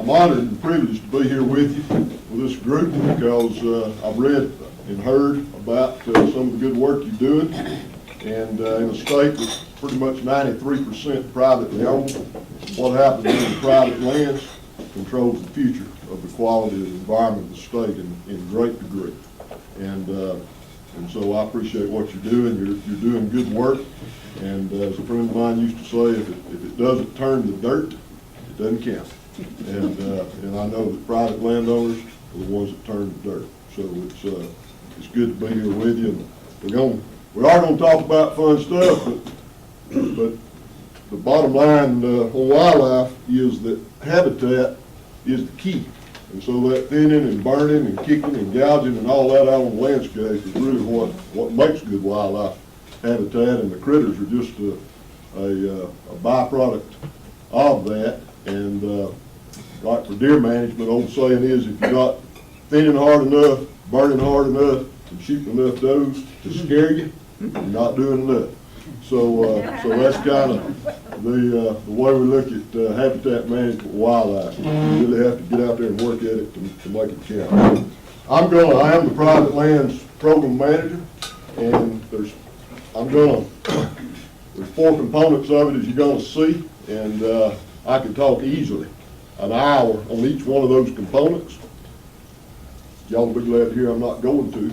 I'm honored and privileged to be here with you, with this group, because I've read and heard about some of the good work you're doing, and in a state that's pretty much 93% privately owned, what happens in the private lands controls the future of the quality of the environment of the state in great degree. And so I appreciate what you're doing. You're doing good work. And as a friend of mine used to say, if it doesn't turn to dirt, it doesn't count. And I know that private landowners are the ones that turn to dirt. So it's good to be here with you. And we are going to talk about fun stuff, but the bottom line on wildlife is that habitat is the key. And so that thinning and burning and kicking and gouging and all that out on the landscape is really what makes good wildlife habitat, and the critters are just a byproduct of that. And like for deer management, old saying is, if you're not thinning hard enough, burning hard enough, and shooting enough does to scare you, you're not doing enough. So that's kind of the way we look at habitat management with wildlife. You really have to get out there and work at it to make it count. I am the private lands program manager, and there's 4 components of it, as you're going to see, and I can talk easily an hour on each one of those components. Y'all will be glad to hear I'm not going to.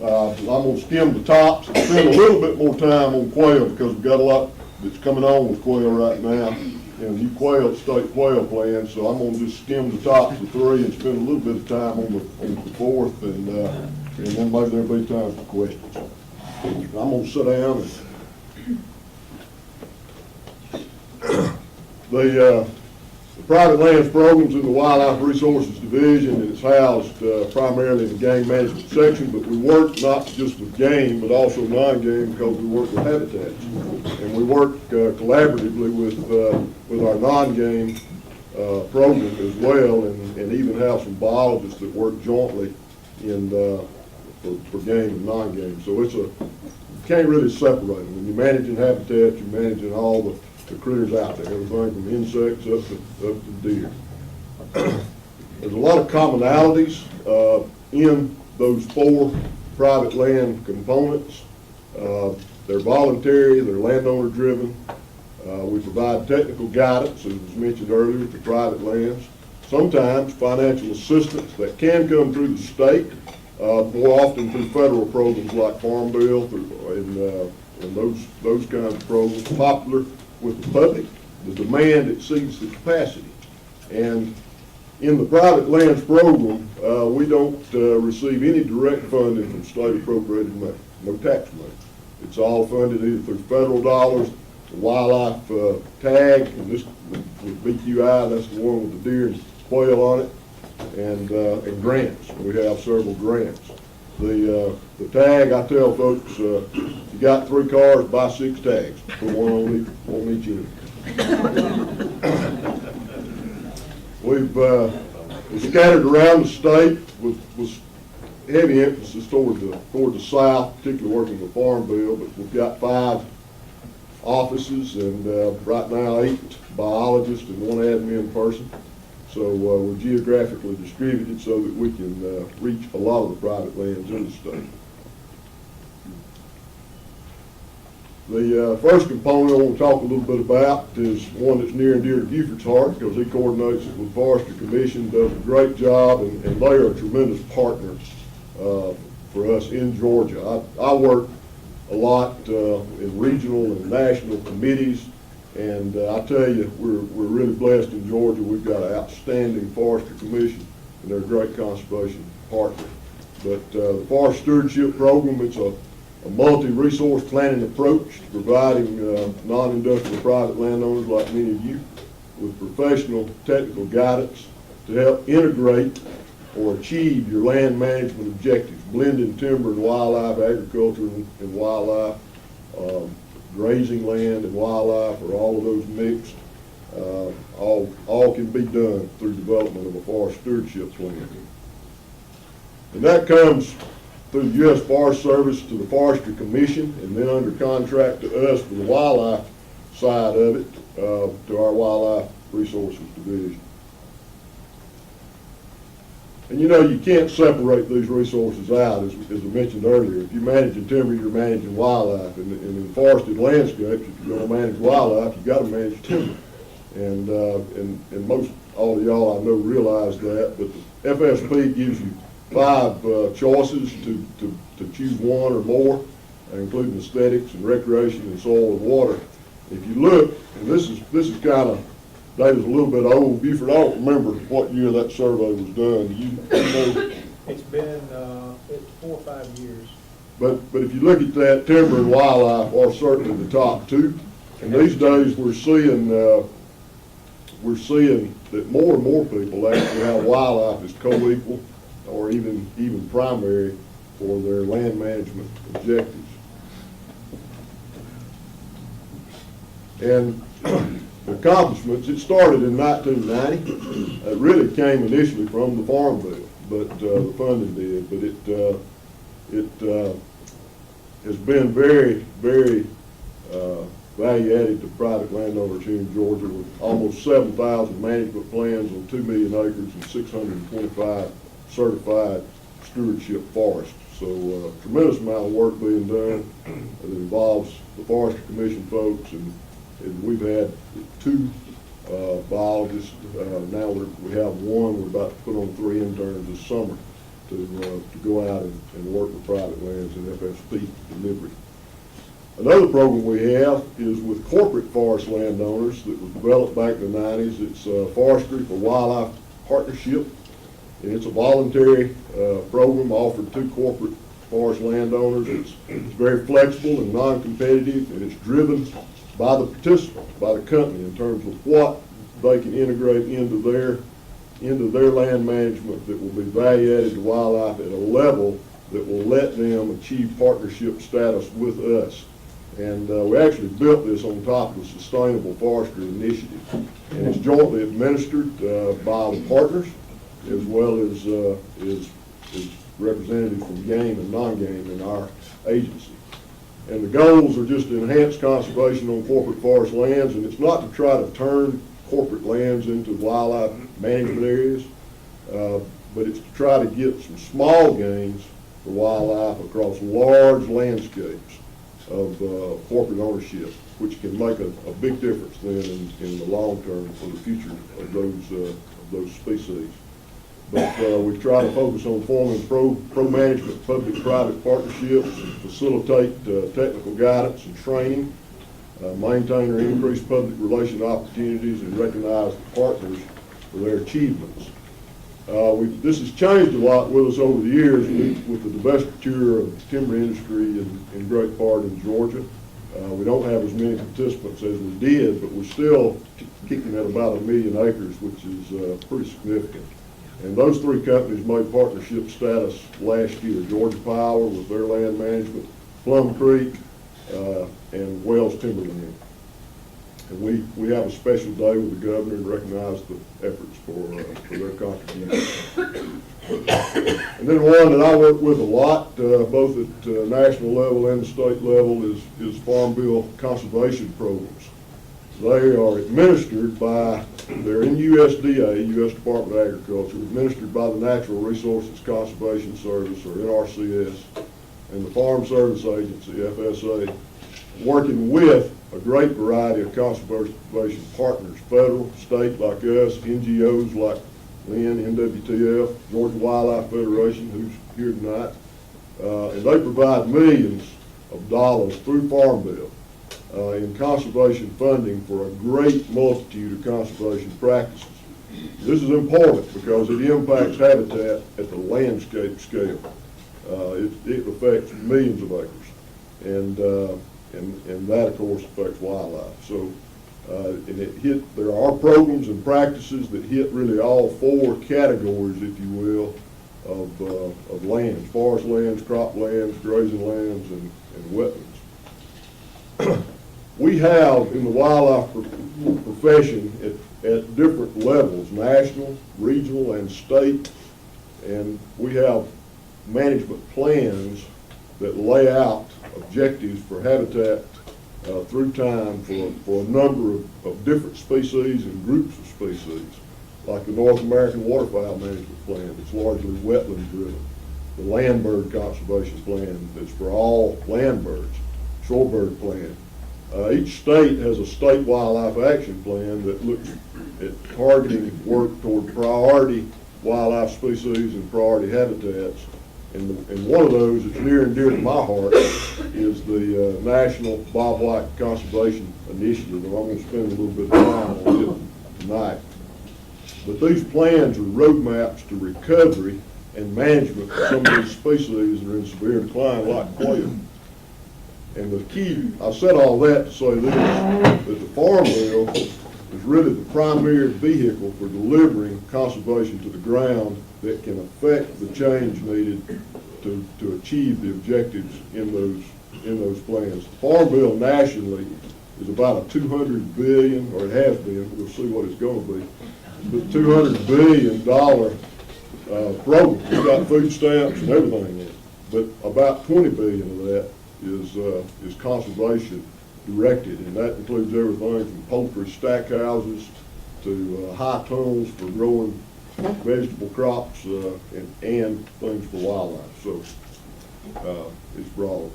I'm going to skim the tops and spend a little bit more time on quail, because we've got a lot that's coming on with quail right now, and new state quail plan. So I'm going to just skim the tops of 3 and spend a little bit of time on the 4th, and then maybe there'll be time for questions. I'm going to sit down. And the private lands program's in the Wildlife Resources Division, and it's housed primarily in the game management section, but we work not just with game, but also non-game, because we work with habitats. And we work collaboratively with our non-game program as well, and even have some biologists that work jointly for game and non-game. So you can't really separate them. When you're managing habitat, you're managing all the critters out there, everything from insects up to deer. There's a lot of commonalities in those 4 private land components. They're voluntary, they're landowner driven. We provide technical guidance, as was mentioned earlier, to private lands. Sometimes financial assistance that can come through the state, more often through federal programs like Farm Bill and those kinds of programs. Popular with the public, the demand exceeds the capacity. And in the private lands program, we don't receive any direct funding from state appropriated money, no tax money. It's all funded either through federal dollars, the wildlife tag, and this with BQI, that's the one with the deer and quail on it, and grants. We have several grants. The tag, I tell folks, you got 3 cars, buy 6 tags, put one on each end. We've scattered around the state with heavy emphasis toward the south, particularly working with Farm Bill, but we've got 5 offices, and right now 8 biologists and 1 admin person. So we're geographically distributed so that we can reach a lot of the private lands in the state. The first component I want to talk a little bit about is one that's near and dear to Buford's heart, because he coordinates it with Forestry Commission, does a great job, and they are a tremendous partner for us in Georgia. I work a lot in regional and national committees, and I tell you, we're really blessed in Georgia. We've got an outstanding Forestry Commission, and they're a great conservation partner. But the Forest Stewardship Program, it's a multi-resource planning approach to providing non-industrial private landowners like many of you with professional technical guidance to help integrate or achieve your land management objectives, blending timber and wildlife, agriculture and wildlife, grazing land and wildlife, or all of those mixed. All can be done through development of a forest stewardship plan. And that comes through the U.S. Forest Service to the Forestry Commission, and then under contract to us for the wildlife side of it, to our Wildlife Resources Division. And you know, you can't separate these resources out, as I mentioned earlier. If you're managing timber, you're managing wildlife. And in forested landscapes, if you're going to manage wildlife, you've got to manage timber. And most all of y'all I know realize that, but the FSP gives you 5 choices to choose one or more, including aesthetics and recreation and soil and water. If you look, and this is kind of data's a little bit old. Buford, I don't remember what year that survey was done. Do you know? It's been 4 or 5 years. But if you look at that, timber and wildlife are certainly the top 2. And these days we're seeing that more and more people actually have wildlife as co-equal or even primary for their land management objectives. And accomplishments, it started in 1990. It really came initially from the Farm Bill, but the funding did. But it has been very, very value added to private landowners here in Georgia, with almost 7,000 management plans on 2 million acres and 625 certified stewardship forests. So tremendous amount of work being done that involves the Forestry Commission folks, and we've had 2 biologists. Now we have 1. We're about to put on 3 interns this summer to go out and work with private lands and FSP delivery. Another program we have is with corporate forest landowners that was developed back in the 90s. It's Forestry for Wildlife Partnership, and it's a voluntary program offered to corporate forest landowners. It's very flexible and non-competitive, and it's driven by the participants, by the company, in terms of what they can integrate into their land management that will be value added to wildlife at a level that will let them achieve partnership status with us. And we actually built this on top of the Sustainable Forestry Initiative. And it's jointly administered by the partners, as well as representatives from game and non-game in our agency. And the goals are just to enhance conservation on corporate forest lands, and it's not to try to turn corporate lands into wildlife management areas, but it's to try to get some small gains for wildlife across large landscapes of corporate ownership, which can make a big difference then in the long term for the future of those species. But we try to focus on forming pro-management public-private partnerships, facilitate technical guidance and training, maintain or increase public relation opportunities, and recognize the partners for their achievements. This has changed a lot with us over the years with the divestiture of the timber industry in great part in Georgia. We don't have as many participants as we did, but we're still kicking at about 1 million acres, which is pretty significant. And those 3 companies made partnership status last year: Georgia Power with their land management, Plum Creek, and Wells Timberland. And we have a special day with the governor and recognize the efforts for their contribution. And then one that I work with a lot, both at national level and the state level, is Farm Bill conservation programs. They are administered by, they're in USDA, U.S. Department of Agriculture, administered by the Natural Resources Conservation Service, or NRCS, and the Farm Service Agency, FSA, working with a great variety of conservation partners, federal, state like us, NGOs like LIN, NWTF, Georgia Wildlife Federation, who's here tonight, and they provide millions of dollars through Farm Bill in conservation funding for a great multitude of conservation practices. This is important because it impacts habitat at the landscape scale. It affects millions of acres, and that, of course, affects wildlife. So, and there are programs and practices that hit really all 4 categories, if you will, of lands: forest lands, crop lands, grazing lands, and wetlands. We have in the wildlife profession at different levels, national, regional, and state, and we have management plans that lay out objectives for habitat through time for a number of different species and groups of species. like the North American Waterfowl Management Plan, it's largely wetland driven. The Land Bird Conservation Plan, that's for all land birds, Shorebird Plan. Each state has a state wildlife action plan that looks at targeting work toward priority wildlife species and priority habitats. And one of those that's near and dear to my heart is the National Bobwhite Conservation Initiative. And I'm going to spend a little bit of time on it tonight. But these plans are roadmaps to recovery and management of some of these species that are in severe decline, like quail. And the key, I said all that to say this, that the Farm Bill is really the primary vehicle for delivering conservation to the ground that can affect the change needed to achieve the objectives in those plans. The Farm Bill nationally is about a $200 billion, or it has been, we'll see what it's going to be, but $200 billion program. It's got food stamps and everything in it, but about $20 billion of that is conservation directed, and that includes everything from poultry stack houses to high tunnels for growing vegetable crops and things for wildlife. So it's broad.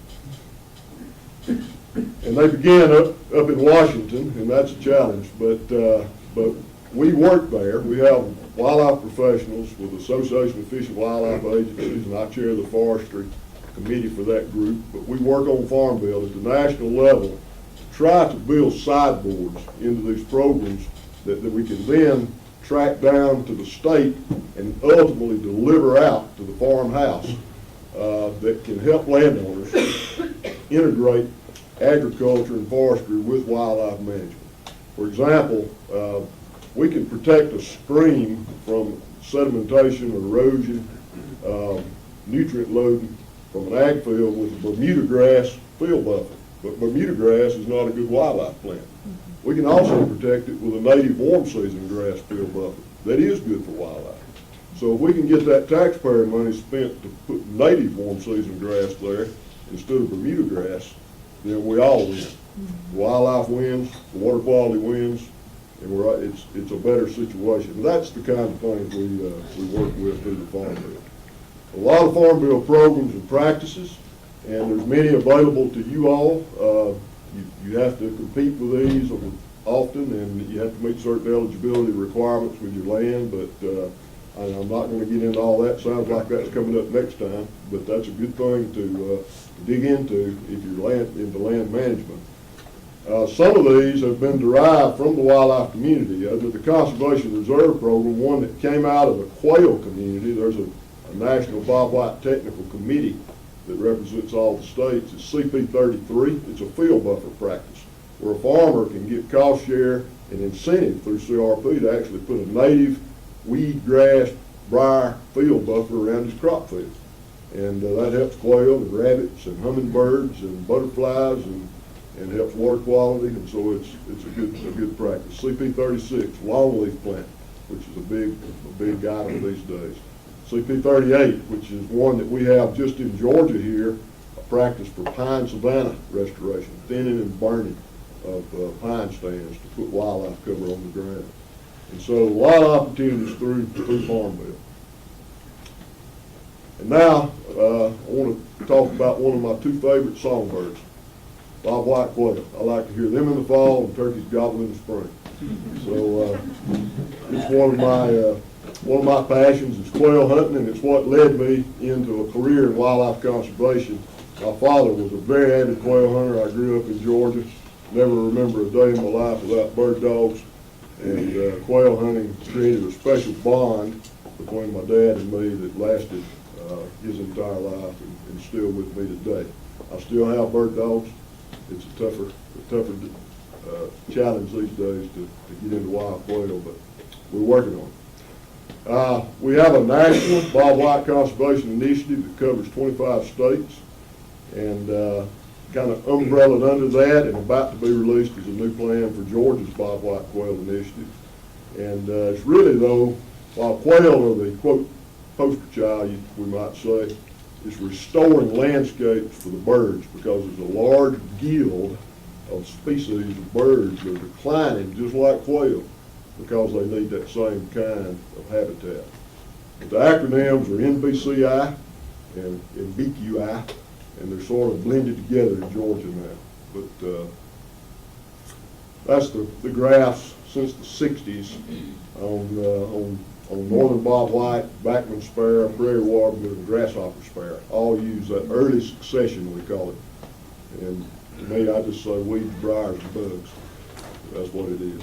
And they began up in Washington, and that's a challenge, but we work there. We have wildlife professionals with the Association of Fish and Wildlife Agencies, and I chair the forestry committee for that group. But we work on Farm Bill at the national level to try to build sideboards into these programs that we can then track down to the state and ultimately deliver out to the farmhouse that can help landowners integrate agriculture and forestry with wildlife management. For example, we can protect a stream from sedimentation, erosion, nutrient loading from an ag field with a Bermuda grass field buffer. But Bermuda grass is not a good wildlife plant. We can also protect it with a native warm season grass field buffer that is good for wildlife. So if we can get that taxpayer money spent to put native warm season grass there instead of Bermuda grass, then we all win. Wildlife wins, the water quality wins, and it's a better situation. And that's the kind of things we work with through the Farm Bill. A lot of Farm Bill programs and practices, and there's many available to you all. You have to compete with these often, and you have to meet certain eligibility requirements with your land, but I'm not going to get into all that. Sounds like that's coming up next time, but that's a good thing to dig into if you're into land management. Some of these have been derived from the wildlife community. Under the Conservation Reserve Program, one that came out of the quail community, there's a National Bobwhite Technical Committee that represents all the states. It's CP33. It's a field buffer practice where a farmer can get cost share and incentive through CRP to actually put a native weed, grass, briar field buffer around his crop field. And that helps quail and rabbits and hummingbirds and butterflies and helps water quality, and so it's a good practice. CP36, longleaf plant, which is a big item these days. CP38, which is one that we have just in Georgia here, a practice for pine savanna restoration, thinning and burning of pine stands to put wildlife cover on the ground. And so a lot of opportunities through Farm Bill. And now I want to talk about one of my two favorite songbirds, bobwhite quail. I like to hear them in the fall and turkeys gobble in the spring. So it's one of my passions is quail hunting, and it's what led me into a career in wildlife conservation. My father was a very avid quail hunter. I grew up in Georgia. Never remember a day in my life without bird dogs. And quail hunting created a special bond between my dad and me that lasted his entire life and still with me today. I still have bird dogs. It's a tougher challenge these days to get into wild quail, but we're working on it. We have a national bobwhite conservation initiative that covers 25 states, and kind of umbrellaed under that and about to be released is a new plan for Georgia's bobwhite quail initiative. And it's really, though, while quail are the, quote, poster child, we might say, it's restoring landscapes for the birds, because there's a large guild of species of birds that are declining just like quail. because they need that same kind of habitat. But the acronyms are NBCI and BQI, and they're sort of blended together in Georgia now. But that's the graphs since the 60s on northern bobwhite, Backman sparrow, prairie warbler, and grasshopper sparrow. All use that early succession, we call it. And to me, I just say weeds, briars, and bugs. That's what it is.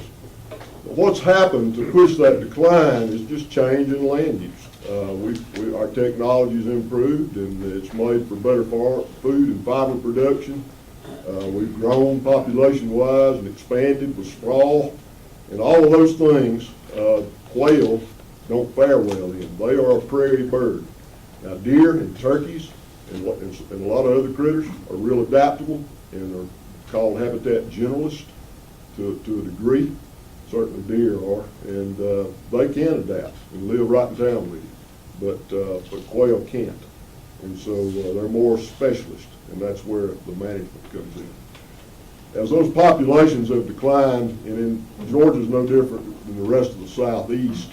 But what's happened to push that decline is just change in land use. Our technology's improved, and it's made for better food and fiber production. We've grown population-wise and expanded with sprawl, and all of those things, quail don't fare well in. They are a prairie bird. Now, deer and turkeys and a lot of other critters are real adaptable and are called habitat generalists to a degree. Certainly deer are, and they can adapt and live right in town with you, but quail can't. And so they're more specialist, and that's where the management comes in. As those populations have declined, and in Georgia's no different than the rest of the southeast,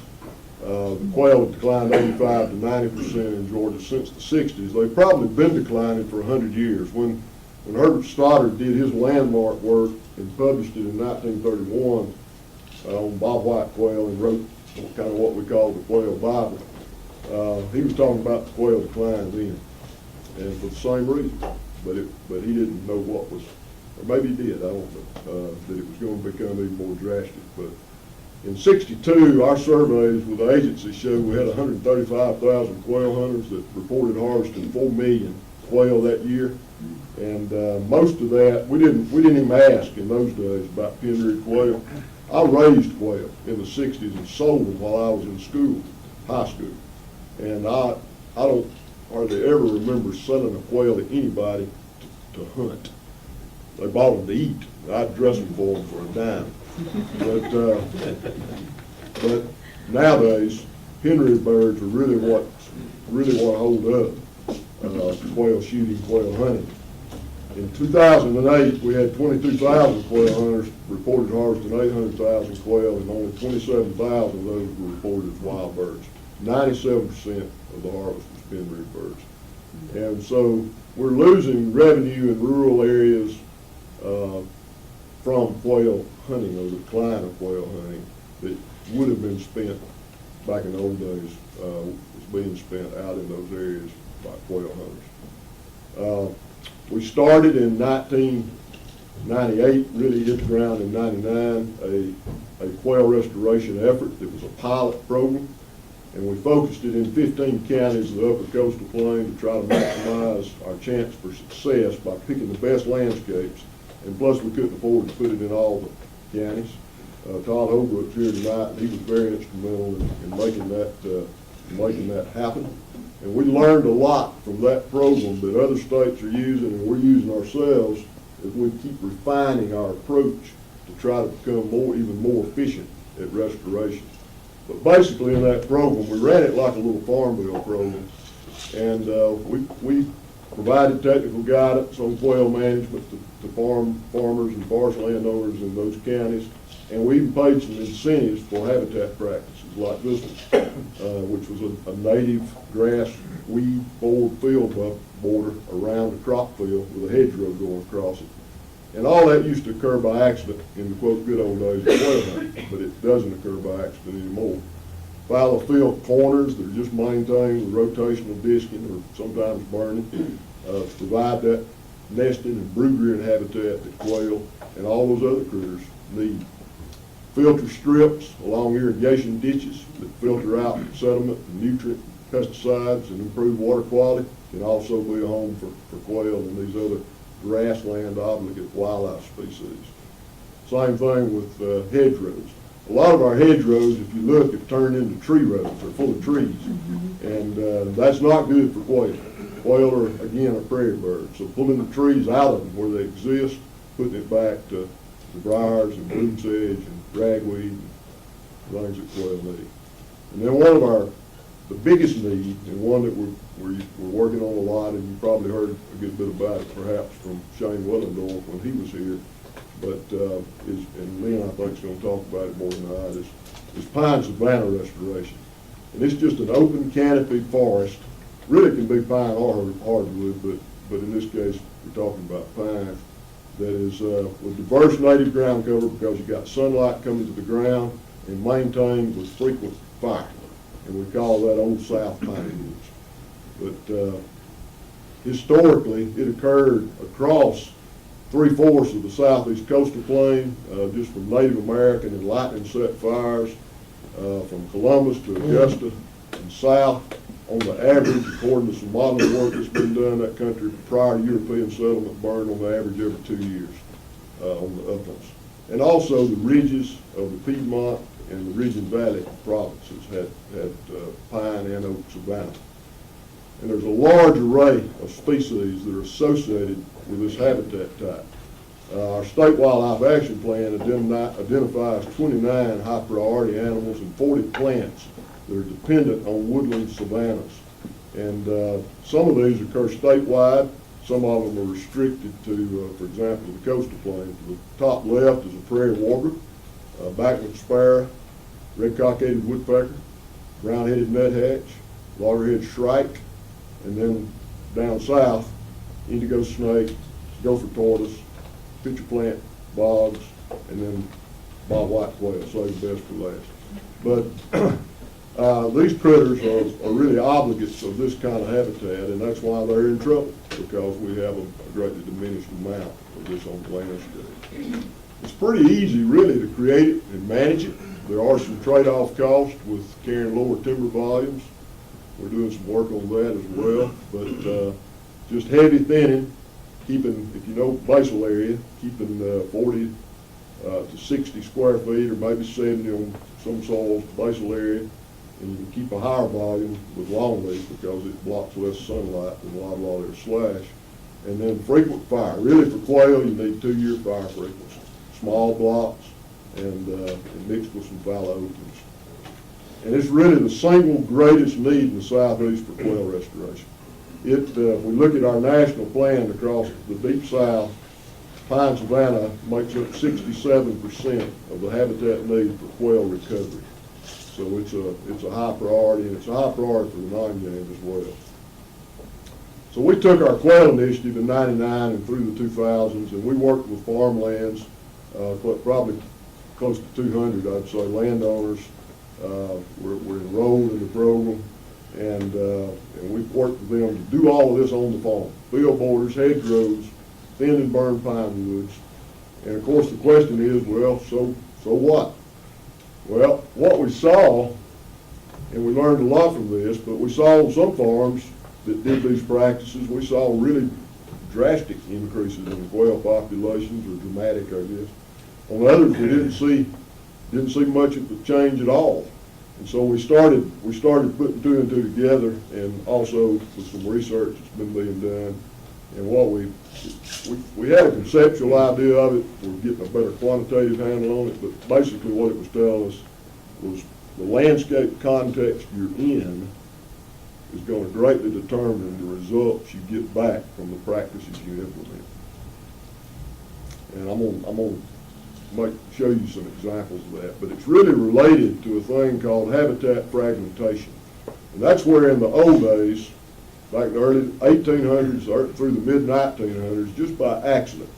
the quail have declined 85 to 90% in Georgia since the 60s. They've probably been declining for 100 years. When Herbert Stoddard did his landmark work and published it in 1931 on bobwhite quail and wrote kind of what we call the Quail Bible, he was talking about the quail decline then, and for the same reason. But he didn't know what was, or maybe he did, I don't know, that it was going to become even more drastic. But in '62, our surveys with the agency showed we had 135,000 quail hunters that reported harvesting 4 million quail that year. And most of that, we didn't even ask in those days about pin-reared quail. I raised quail in the 60s and sold them while I was in school, high school. And I don't hardly ever remember selling a quail to anybody to hunt. They bought them to eat. I'd dress them for them for a dime. But nowadays, pin-reared birds are really what hold up quail shooting, quail hunting. In 2008, we had 22,000 quail hunters reported harvesting 800,000 quail, and only 27,000 of those were reported as wild birds. 97% of the harvest was pin-reared birds. And so we're losing revenue in rural areas from quail hunting, or the decline of quail hunting that would have been spent back in the old days, was being spent out in those areas by quail hunters. We started in 1998, really hit the ground in '99, a quail restoration effort that was a pilot program, and we focused it in 15 counties of the upper coastal plain to try to maximize our chance for success by picking the best landscapes, and plus we couldn't afford to put it in all the counties. Todd Holbrook's here tonight, and he was very instrumental in making that happen. And we learned a lot from that program that other states are using and we're using ourselves as we keep refining our approach to try to become even more efficient at restoration. But basically in that program, we ran it like a little farm bill program, and we provided technical guidance on quail management to farmers and forest landowners in those counties, and we even paid some incentives for habitat practices like this one, which was a native grass weed forward field border around a crop field with a hedgerow going across it. And all that used to occur by accident in the quote good old days of quail hunting, but it doesn't occur by accident anymore. Fallow field corners that are just maintained with rotational disking or sometimes burning provide that nesting and brood-rearing habitat that quail and all those other critters need. Filter strips along irrigation ditches that filter out sediment and nutrient pesticides and improve water quality can also be a home for quail and these other grassland obligate wildlife species. Same thing with hedgerows. A lot of our hedgerows, if you look, have turned into tree rows. They're full of trees. And that's not good for quail. Quail are, again, a prairie bird. So pulling the trees out of them where they exist, putting it back to the briars and blue sedge and ragweed and things that quail need. And then one of the biggest need, and one that we're working on a lot, and you probably heard a good bit about it perhaps from Shane Willendorf when he was here, but and Lynn, I think, is going to talk about it more than I, is pine savanna restoration. And it's just an open canopy forest. Really can be pine or hardwood, but in this case, we're talking about pine that is with diverse native ground cover because you got sunlight coming to the ground and maintained with frequent fire. And we call that Old South pine woods. But historically, it occurred across 3/4 of the southeast coastal plain, just from Native American and lightning set fires, from Columbus to Augusta and south. On the average, according to some modeling work that's been done in that country, prior to European settlement burned on the average every 2 years on the uplands. And also the ridges of the Piedmont and the Ridge and Valley provinces had pine and oak savanna. And there's a large array of species that are associated with this habitat type. Our state wildlife action plan identifies 29 high priority animals and 40 plants that are dependent on woodland savannas. And some of these occur statewide. Some of them are restricted to, for example, the coastal plain. To the top left is a prairie warbler, backwood sparrow, red-cockaded woodpecker, brown-headed nuthatch, loggerhead shrike, and then down south, indigo snake, gopher tortoise, pitcher plant, bogs, and then bobwhite quail, save the best for last. But these critters are really obligates of this kind of habitat, and that's why they're in trouble, because we have a greatly diminished amount of this on the landscape. It's pretty easy, really, to create it and manage it. There are some trade-off costs with carrying lower timber volumes. We're doing some work on that as well, but just heavy thinning, keeping, if you know basal area, keeping 40 to 60 square feet or maybe 70 on some soils, basal area, and you can keep a higher volume with longleaf because it blocks less sunlight than a lot of other slash. And then frequent fire. Really for quail, you need 2-year fire frequency. Small blocks and mixed with some fallow openings. And it's really the single greatest need in the southeast for quail restoration. If we look at our national plan across the deep south, pine savanna makes up 67% of the habitat need for quail recovery. So it's a high priority, and it's a high priority for the non-game as well. So we took our quail initiative in '99 and through the 2000s, and we worked with farmlands, probably close to 200, I'd say, landowners. We're enrolled in the program, and we've worked with them to do all of this on the farm. Field borders, hedgerows, thin and burned pine woods. And of course the question is, well, so what? Well, what we saw, and we learned a lot from this, but we saw on some farms that did these practices, we saw really drastic increases in quail populations, or dramatic, I guess. On others, we didn't see much of a change at all. And so we started putting 2 and 2 together, and also with some research that's been being done. And what we had a conceptual idea of it. We're getting a better quantitative handle on it, but basically what it was telling us was the landscape context you're in is going to greatly determine the results you get back from the practices you implement. And I'm going to show you some examples of that, but it's really related to a thing called habitat fragmentation. And that's where in the old days, back in the early 1800s or through the mid-1900s, just by accident,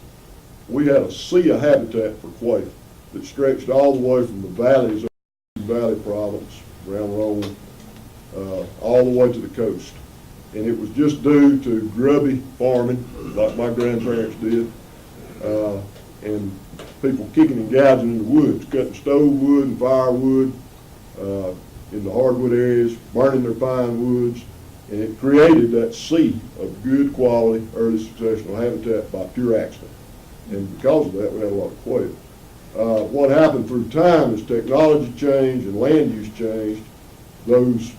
we had a sea of habitat for quail that stretched all the way from the valleys of the Valley Province, around Rome, all the way to the coast. And it was just due to grubby farming, like my grandparents did, and people kicking and gouging in the woods, cutting stove wood and firewood in the hardwood areas, burning their pine woods. And it created that sea of good quality early successional habitat by pure accident. And because of that, we had a lot of quail. What happened through time is technology changed and land use changed.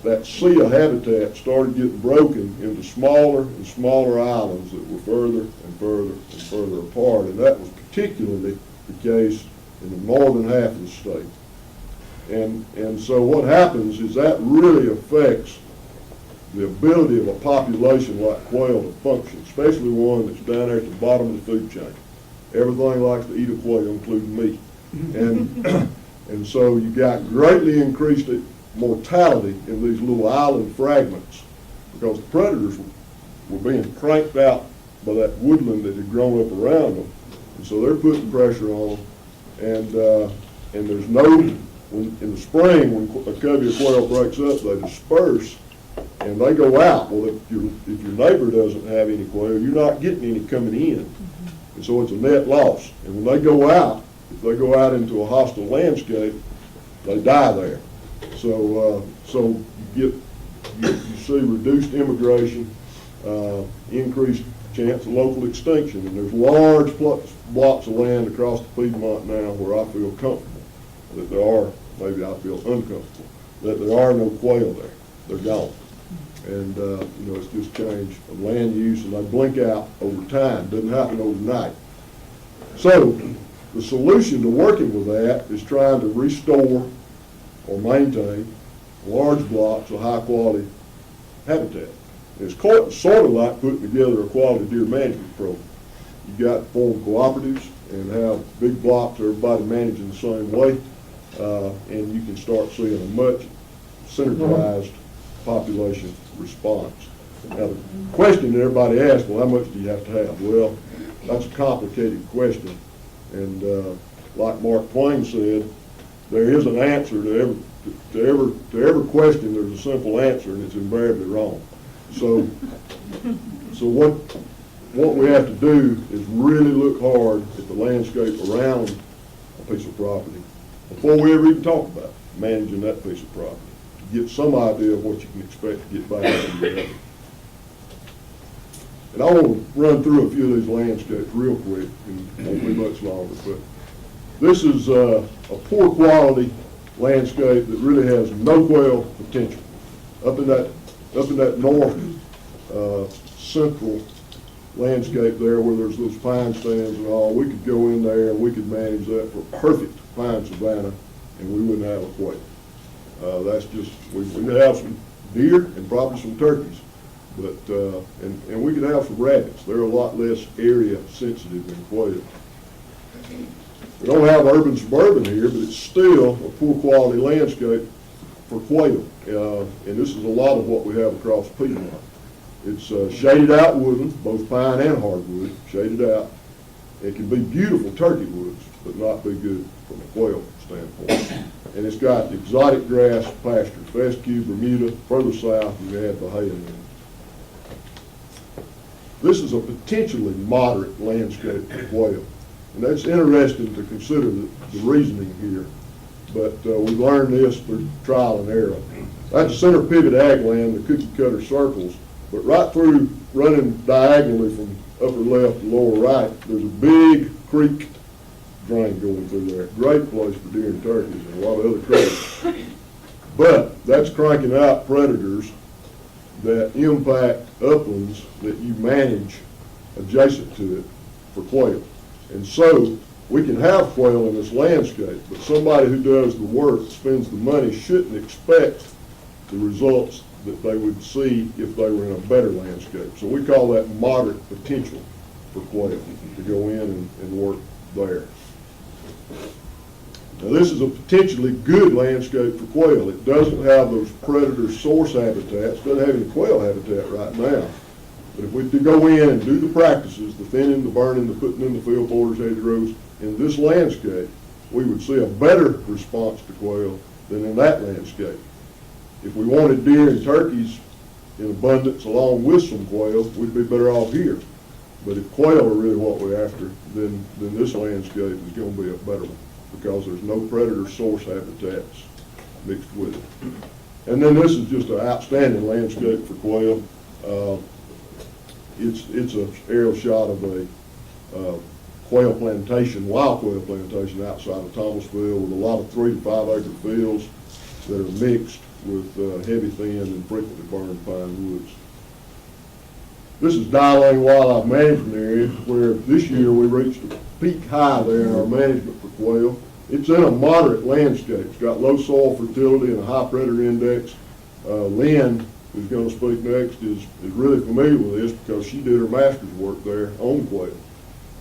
That sea of habitat started getting broken into smaller and smaller islands that were further and further and further apart. And that was particularly the case in the northern half of the state. And so what happens is that really affects the ability of a population like quail to function, especially one that's down there at the bottom of the food chain. Everything likes to eat a quail, including me. And, and so you got greatly increased mortality in these little island fragments because the predators were being cranked out by that woodland that had grown up around them. And so they're putting pressure on them. And there's in the spring, when a covey of quail breaks up, they disperse and they go out. Well, if your neighbor doesn't have any quail, you're not getting any coming in. And so it's a net loss. And when they go out, if they go out into a hostile landscape, they die there. So you see reduced immigration, increased chance of local extinction, and there's large blocks of land across the Piedmont now where I feel comfortable that there are, maybe I feel uncomfortable, that there are no quail there. They're gone. And, it's just change of land use, and they blink out over time. It doesn't happen overnight. So the solution to working with that is trying to restore or maintain large blocks of high-quality habitat. It's sort of like putting together a quality deer management program. You got to form cooperatives and have big blocks, everybody managing the same way, and you can start seeing a much synergized population response. Now, the question that everybody asks, well, how much do you have to have? Well, that's a complicated question, and like Mark Twain said, there is an answer to every question. There's a simple answer, and it's invariably wrong. So what we have to do is really look hard at the landscape around a piece of property before we ever even talk about managing that piece of property, to get some idea of what you can expect to get back from the other. And I want to run through a few of these landscapes real quick, and won't be much longer, but this is a poor quality landscape that really has no quail potential. Up in that north central landscape there where there's those pine stands and all, we could go in there and we could manage that for perfect pine savanna, and we wouldn't have a quail. That's just, we could have some deer and probably some turkeys, but and we could have some rabbits. They're a lot less area sensitive than quail. We don't have urban suburban here, but it's still a poor quality landscape for quail. And this is a lot of what we have across Piedmont. It's shaded out woodland, both pine and hardwood, shaded out. It can be beautiful turkey woods, but not be good from a quail standpoint. And it's got exotic grass pastures, fescue, Bermuda, further south you add Bahia in. This is a potentially moderate landscape for quail. And that's interesting to consider the reasoning here. But we learned this through trial and error. That's center pivot ag land, the cookie cutter circles. But right through, running diagonally from upper left to lower right, there's a big creek drain going through there. Great place for deer and turkeys and a lot of other critters. But that's cranking out predators that impact uplands that you manage adjacent to it for quail. And so we can have quail in this landscape, but somebody who does the work, spends the money, shouldn't expect the results that they would see if they were in a better landscape. So we call that moderate potential for quail to go in and work there. Now this is a potentially good landscape for quail. It doesn't have those predator source habitats, doesn't have any quail habitat right now. But if we could go in and do the practices, the thinning, the burning, the putting in the field borders, hedgerows, in this landscape, we would see a better response to quail than in that landscape. If we wanted deer and turkeys in abundance along with some quail, we'd be better off here. But if quail are really what we're after, then this landscape is going to be a better one because there's no predator source habitats mixed with it. And then this is just an outstanding landscape for quail. It's an aerial shot of a quail plantation, wild quail plantation outside of Thomasville with a lot of 3 to 5 acre fields that are mixed with heavy thin and frequently burned pine woods. This is Dye Wildlife Management Area where this year we reached a peak high there in our management for quail. It's in a moderate landscape. It's got low soil fertility and a high predator index. Lynn, who's going to speak next, is really familiar with this because she did her master's work there on quail.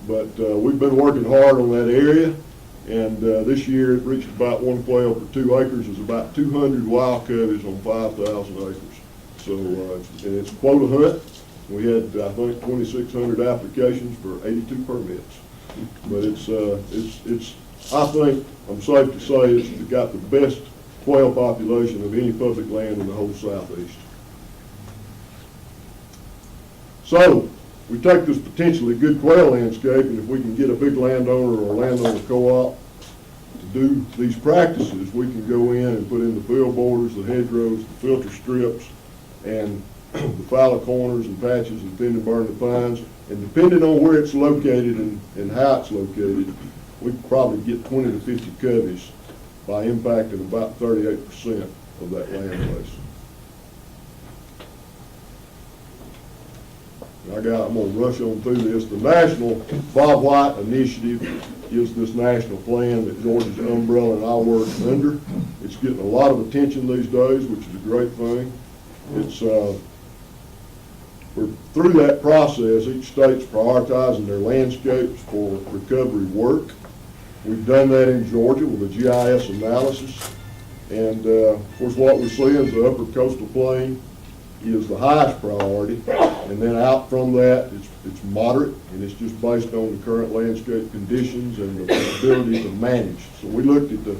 But we've been working hard on that area, and this year it reached about one quail per 2 acres. There's about 200 wild coveys on 5,000 acres. So, and it's a quota hunt. We had, I think, 2,600 applications for 82 permits. But it's I think, I'm safe to say, it's got the best quail population of any public land in the whole southeast. So, we take this potentially good quail landscape, and if we can get a big landowner or landowner co-op to do these practices, we can go in and put in the field borders, the hedgerows, the filter strips, and the fallow corners and patches and thin and burn the pines. And depending on where it's located and how it's located, we can probably get 20 to 50 coveys by impacting about 38% of that land base. I'm going to rush on through this. The National Bob White Initiative is this national plan that Georgia's umbrella and I work under. It's getting a lot of attention these days, which is a great thing. It's we're through that process. Each state's prioritizing their landscapes for recovery work. We've done that in Georgia with a GIS analysis. And of course what we're seeing is the upper coastal plain is the highest priority. And then out from that, it's moderate, and it's just based on the current landscape conditions and the ability to manage. So we looked at the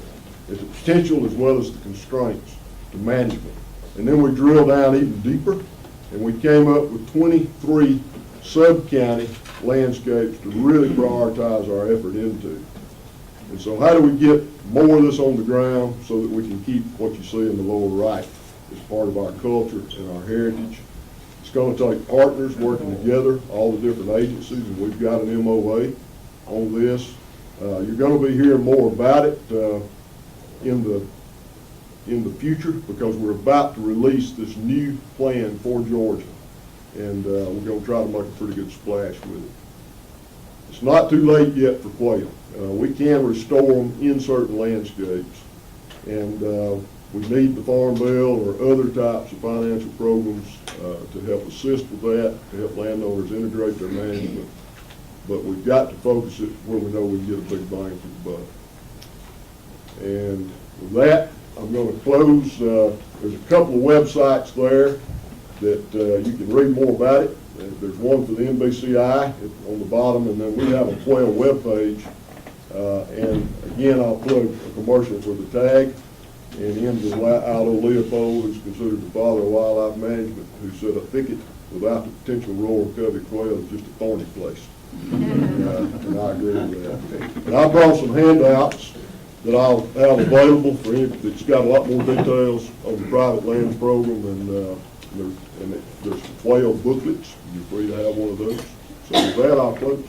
potential as well as the constraints to management. And then we drilled down even deeper, and we came up with 23 sub-county landscapes to really prioritize our effort into. And so how do we get more of this on the ground so that we can keep what you see in the lower right as part of our culture and our heritage? It's going to take partners working together, all the different agencies, and we've got an MOA on this. You're going to be hearing more about it in the future, because we're about to release this new plan for Georgia, and we're going to try to make a pretty good splash with it. It's not too late yet for quail. We can restore them in certain landscapes, and we need the Farm Bill or other types of financial programs to help assist with that, to help landowners integrate their management. But we've got to focus it where we know we can get a big bang for the buck. And with that, I'm going to close. There's a couple of websites there that you can read more about it. There's one for the NBCI on the bottom, and then we have a quail webpage. And again, I'll plug a commercial for the tag. And in Aldo Leopold, who's considered the father of wildlife management, who said a thicket without the potential royal covey quail is just a thorny place. And I agree with that. And I brought some handouts that I'll have available for any that's got a lot more details on the private lands program, and there's quail booklets. You're free to have one of those. So with that, I'll close.